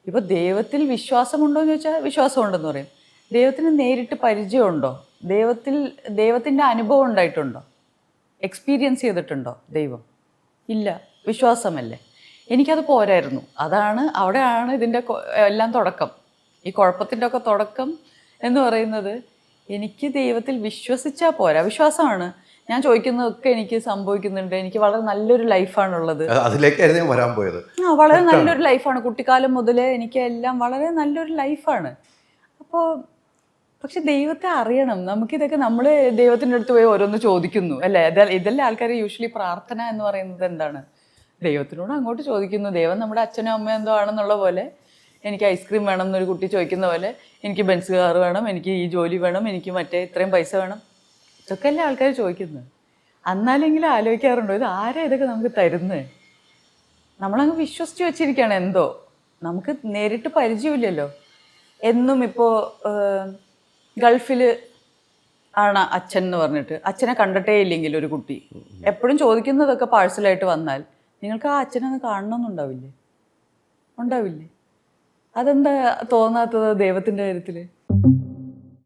ഇപ്പോൾ ദൈവത്തിൽ വിശ്വാസമുണ്ടോ എന്ന് ചോദിച്ചാൽ വിശ്വാസമുണ്ടെന്ന് പറയും. ദൈവത്തിന് നേരിട്ട് പരിചയമുണ്ടോ? ദൈവത്തിൻ്റെ അനുഭവം ഉണ്ടായിട്ടുണ്ടോ? എക്സ്പീരിയൻസ് ചെയ്തിട്ടുണ്ടോ ദൈവം? ഇല്ല. വിശ്വാസമല്ലേ. എനിക്കത് പോരായിരുന്നു. അവിടെയാണ് ഇതിൻ്റെ എല്ലാം തുടക്കം. ഈ കുഴപ്പത്തിൻ്റെ ഒക്കെ തുടക്കം എന്ന് പറയുന്നത്, എനിക്ക് ദൈവത്തിൽ വിശ്വസിച്ചാൽ പോരാ. വിശ്വാസമാണ്. ഞാൻ ചോദിക്കുന്നതൊക്കെ എനിക്ക് സംഭവിക്കുന്നുണ്ട്. എനിക്ക് വളരെ നല്ലൊരു ലൈഫാണുള്ളത്. അതിലേക്കായിരുന്നു വരാൻ പോയത്. വളരെ നല്ലൊരു ലൈഫാണ്. കുട്ടിക്കാലം മുതലേ എനിക്ക് എല്ലാം വളരെ നല്ലൊരു ലൈഫാണ്. അപ്പോൾ പക്ഷെ ദൈവത്തെ അറിയണം. നമുക്കിതൊക്കെ നമ്മൾ ദൈവത്തിൻ്റെ അടുത്ത് പോയി ഓരോന്ന് ചോദിക്കുന്നു അല്ലേ? ഇതെല്ലാം ആൾക്കാർ യൂഷ്വലി പ്രാർത്ഥന എന്ന് പറയുന്നത് എന്താണ്? ദൈവത്തിനോട് അങ്ങോട്ട് ചോദിക്കുന്നു. ദൈവം നമ്മുടെ അച്ഛനും അമ്മയും എന്തോ ആണെന്നുള്ള പോലെ, എനിക്ക് ഐസ്ക്രീം വേണം എന്നൊരു കുട്ടി ചോദിക്കുന്ന പോലെ, എനിക്ക് ബെൻസ് കാർ വേണം, എനിക്ക് ഈ ജോലി വേണം, എനിക്ക് മറ്റേ ഇത്രയും പൈസ വേണം, ഇതൊക്കെ അല്ലേ ആൾക്കാർ ചോദിക്കുന്നത്. എന്നാലെങ്കിലും ആലോചിക്കാറുണ്ടോ ഇത് ആരാ ഇതൊക്കെ നമുക്ക് തരുന്നത്? നമ്മളങ്ങ് വിശ്വസിച്ച് വെച്ചിരിക്കുകയാണ്. എന്തോ നമുക്ക് നേരിട്ട് പരിചയമില്ലല്ലോ. എന്നും ഇപ്പോൾ ഗൾഫിൽ ആണ് അച്ഛൻ എന്ന് പറഞ്ഞിട്ട്, അച്ഛനെ കണ്ടിട്ടേ ഇല്ലെങ്കിൽ ഒരു കുട്ടി എപ്പോഴും ചോദിക്കുന്നതൊക്കെ പാഴ്സലായിട്ട് വന്നാൽ, നിങ്ങൾക്ക് ആ അച്ഛനൊന്ന് കാണണമെന്നുണ്ടാവില്ലേ? ഉണ്ടാവില്ലേ? അതെന്താ തോന്നാത്തത് ദൈവത്തിൻ്റെ കാര്യത്തിൽ?